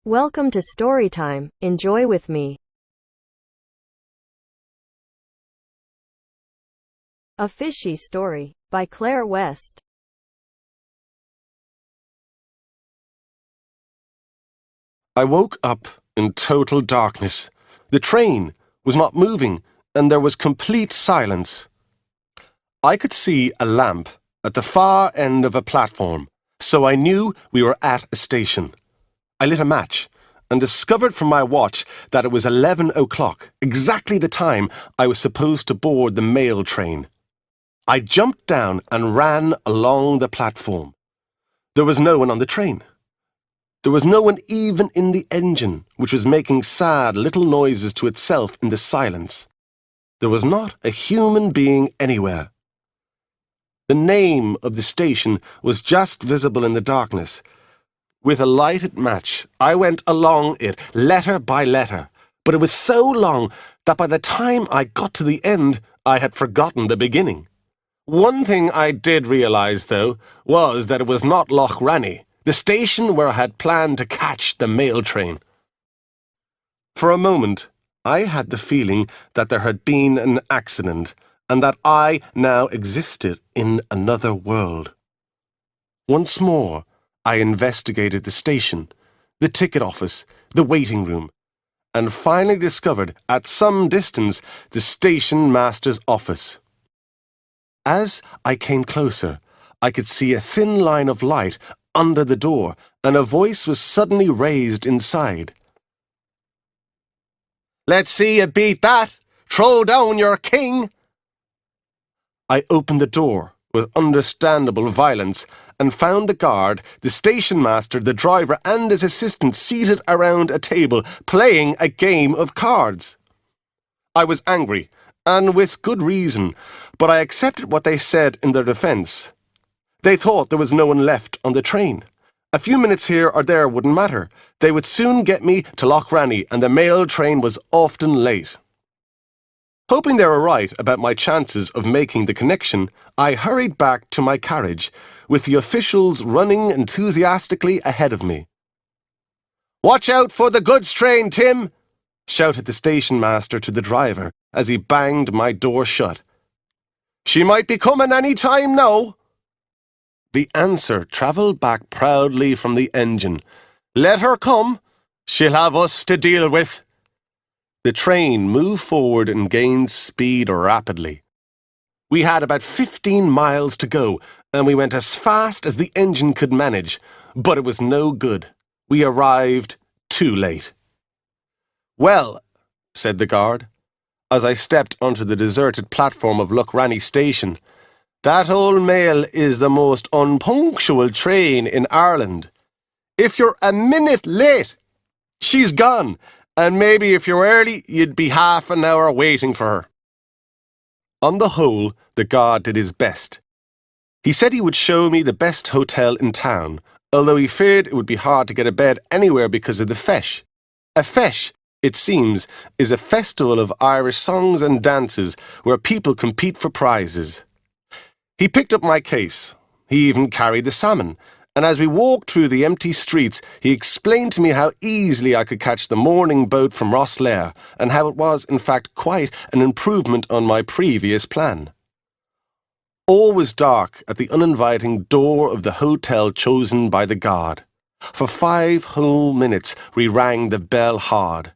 Welcome to Storytime. Enjoy with me. A Fishy Story by Clare West. I woke up in total darkness. The train was not moving, and there was complete silence. I could see a lamp at the far end of a platform, so I knew we were at a station. I lit a match and discovered from my watch that it was 11 o'clock, exactly the time I was supposed to board the mail train. I jumped down and ran along the platform. There was no one on the train. There was no one even in the engine, which was making sad little noises to itself in the silence. There was not a human being anywhere. The name of the station was just visible in the darkness. With a lighted match, I went along it, letter by letter, but it was so long that by the time I got to the end, I had forgotten the beginning. One thing I did realize, though, was that it was not Loch Ranny, the station where I had planned to catch the mail train. For a moment, I had the feeling that there had been an accident, and that I now existed in another world. Once more, I investigated the station, the ticket office, the waiting room, and finally discovered, at some distance, the station master's office. As I came closer, I could see a thin line of light under the door, and a voice was suddenly raised inside. "Let's see you beat that! Throw down your king!" I opened the door with understandable violence and found the guard, the station master, the driver, and his assistant seated around a table playing a game of cards. I was angry, and with good reason, but I accepted what they said in their defence. They thought there was no one left on the train. A few minutes here or there wouldn't matter. They would soon get me to Loch Ranny, and the mail train was often late. Hoping they were right about my chances of making the connection, I hurried back to my carriage, with the officials running enthusiastically ahead of me. "Watch out for the goods train, Tim!" shouted the station master to the driver as he banged my door shut. "She might be coming any time now." The answer travelled back proudly from the engine. "Let her come. She'll have us to deal with." The train moved forward and gained speed rapidly. We had about 15 miles to go, and we went as fast as the engine could manage, but it was no good. We arrived too late. "Well," said the guard, as I stepped onto the deserted platform of Loch Ranny station, "that old mail is the most unpunctual train in Ireland. If you're a minute late, she's gone. And maybe if you're early, you'd be half an hour waiting for her." On the whole, the guard did his best. He said he would show me the best hotel in town, although he feared it would be hard to get a bed anywhere because of the feis. A feis, it seems, is a festival of Irish songs and dances where people compete for prizes. He picked up my case. He even carried the salmon. And as we walked through the empty streets, he explained to me how easily I could catch the morning boat from Rosslare, and how it was, in fact, quite an improvement on my previous plan. All was dark at the uninviting door of the hotel chosen by the guard. For 5 whole minutes we rang the bell hard.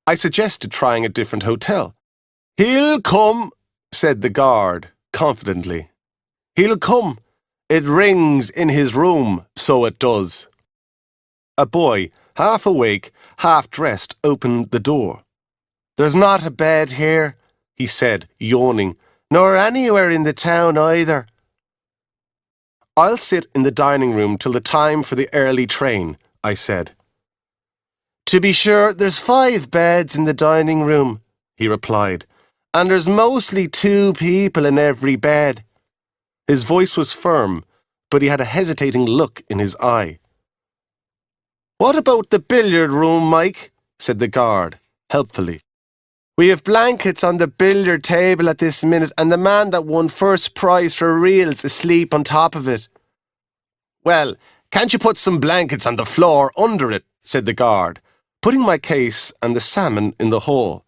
I suggested trying a different hotel. "He'll come," said the guard, confidently. "He'll come. It rings in his room, so it does." A boy, half awake, half dressed, opened the door. "There's not a bed here," he said, yawning, "nor anywhere in the town either." "I'll sit in the dining room till the time for the early train," I said. "To be sure, there's 5 beds in the dining room," he replied, "and there's mostly 2 people in every bed." His voice was firm, but he had a hesitating look in his eye. "What about the billiard room, Mike?" said the guard, helpfully. "We have blankets on the billiard table at this minute, and the man that won first prize for reels asleep on top of it." "Well, can't you put some blankets on the floor under it?" said the guard, putting my case and the salmon in the hole.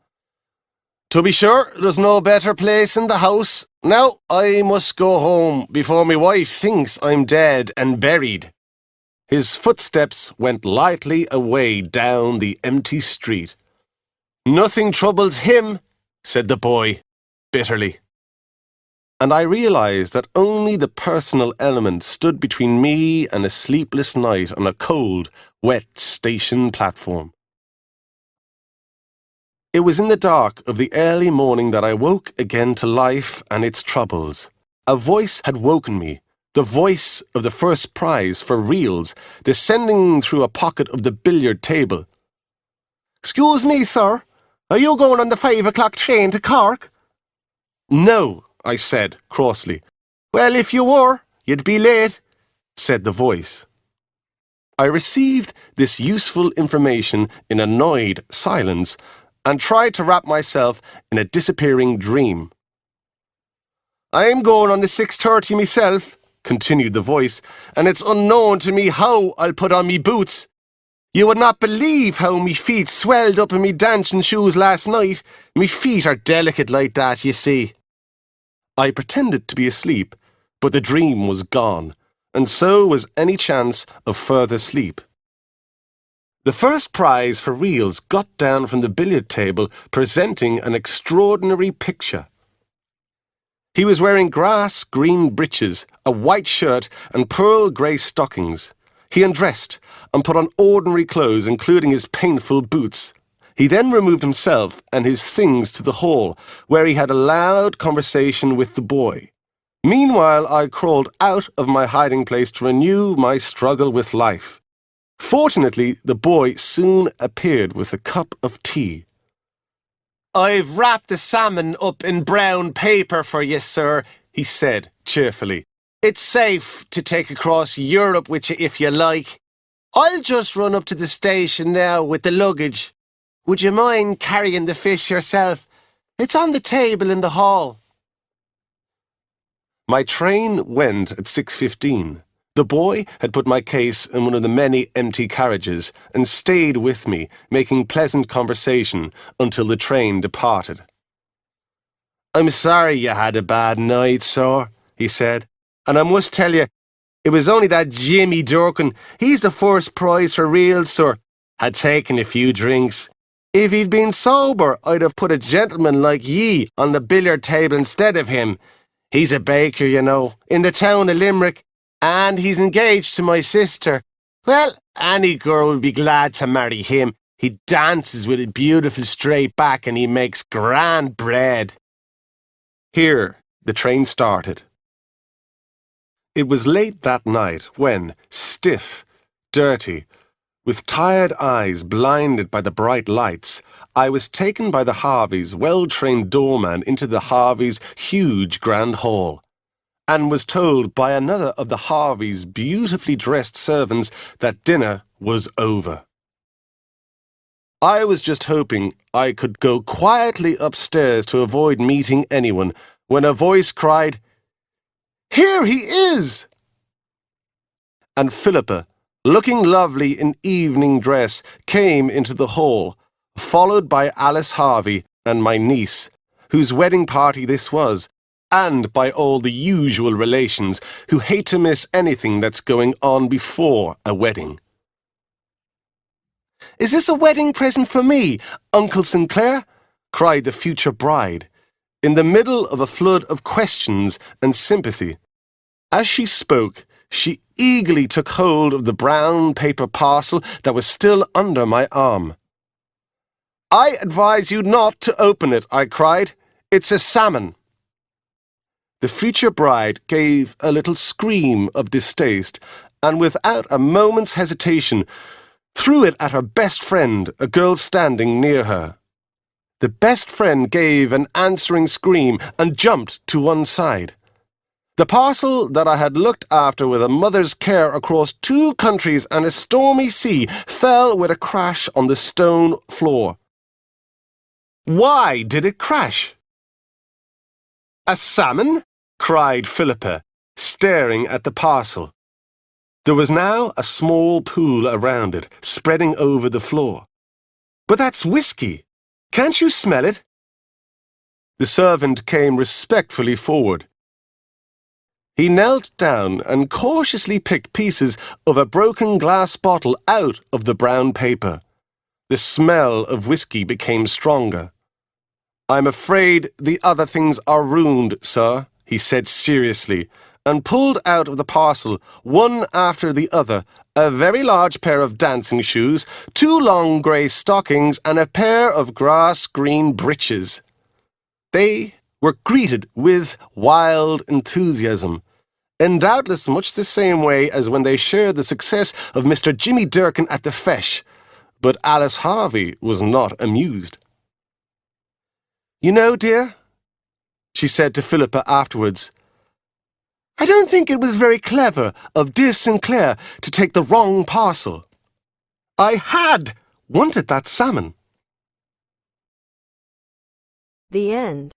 To be sure, there's no better place in the house. Now I must go home before my wife thinks I'm dead and buried. His footsteps went lightly away down the empty street. Nothing troubles him, said the boy, bitterly. And I realized that only the personal element stood between me and a sleepless night on a cold, wet station platform. It was in the dark of the early morning that I woke again to life and its troubles. A voice had woken me, the voice of the first prize for reels, descending through a pocket of the billiard table. "Excuse me, sir, are you going on the 5 o'clock train to Cork?" "No," I said crossly. "Well, if you were, you'd be late," said the voice. I received this useful information in annoyed silence and tried to wrap myself in a disappearing dream. "I'm going on the 6:30 myself," continued the voice, "and it's unknown to me how I'll put on me boots. You would not believe how me feet swelled up in me dancing shoes last night. Me feet are delicate like that, you see." I pretended to be asleep, but the dream was gone, and so was any chance of further sleep. The first prize for reels got down from the billiard table, presenting an extraordinary picture. He was wearing grass-green breeches, a white shirt, and pearl-grey stockings. He undressed and put on ordinary clothes, including his painful boots. He then removed himself and his things to the hall, where he had a loud conversation with the boy. Meanwhile, I crawled out of my hiding place to renew my struggle with life. Fortunately, the boy soon appeared with a cup of tea. "I've wrapped the salmon up in brown paper for you, sir," he said cheerfully. "It's safe to take across Europe with you if you like. I'll just run up to the station now with the luggage. Would you mind carrying the fish yourself? It's on the table in the hall." My train went at 6:15. The boy had put my case in one of the many empty carriages and stayed with me, making pleasant conversation until the train departed. "I'm sorry you had a bad night, sir," he said, "and I must tell you, it was only that Jimmy Durkin, he's the first prize for real, sir, had taken a few drinks. If he'd been sober, I'd have put a gentleman like ye on the billiard table instead of him. He's a baker, you know, in the town of Limerick, and he's engaged to my sister. Well, any girl would be glad to marry him. He dances with a beautiful straight back and he makes grand bread." Here, the train started. It was late that night when, stiff, dirty, with tired eyes blinded by the bright lights, I was taken by the Harveys' well-trained doorman into the Harveys' huge grand hall, and was told by another of the Harveys' beautifully dressed servants that dinner was over. I was just hoping I could go quietly upstairs to avoid meeting anyone, when a voice cried, "Here he is!" And Philippa, looking lovely in evening dress, came into the hall, followed by Alice Harvey and my niece, whose wedding party this was, and by all the usual relations who hate to miss anything that's going on before a wedding. "Is this a wedding present for me, Uncle Sinclair?" cried the future bride, in the middle of a flood of questions and sympathy. As she spoke, she eagerly took hold of the brown paper parcel that was still under my arm. "I advise you not to open it," I cried. "It's a salmon." The future bride gave a little scream of distaste, and without a moment's hesitation, threw it at her best friend, a girl standing near her. The best friend gave an answering scream and jumped to one side. The parcel that I had looked after with a mother's care across 2 countries and a stormy sea fell with a crash on the stone floor. Why did it crash? "A salmon?" cried Philippa, staring at the parcel. There was now a small pool around it, spreading over the floor. "But that's whiskey. Can't you smell it?" The servant came respectfully forward. He knelt down and cautiously picked pieces of a broken glass bottle out of the brown paper. The smell of whiskey became stronger. "I'm afraid the other things are ruined, sir," he said seriously, and pulled out of the parcel, one after the other, a very large pair of dancing shoes, 2 long grey stockings, and a pair of grass-green breeches. They were greeted with wild enthusiasm, in doubtless much the same way as when they shared the success of Mr. Jimmy Durkin at the Fesh, but Alice Harvey was not amused. "You know, dear," she said to Philippa afterwards, "I don't think it was very clever of dear Clare to take the wrong parcel. I had wanted that salmon." The end.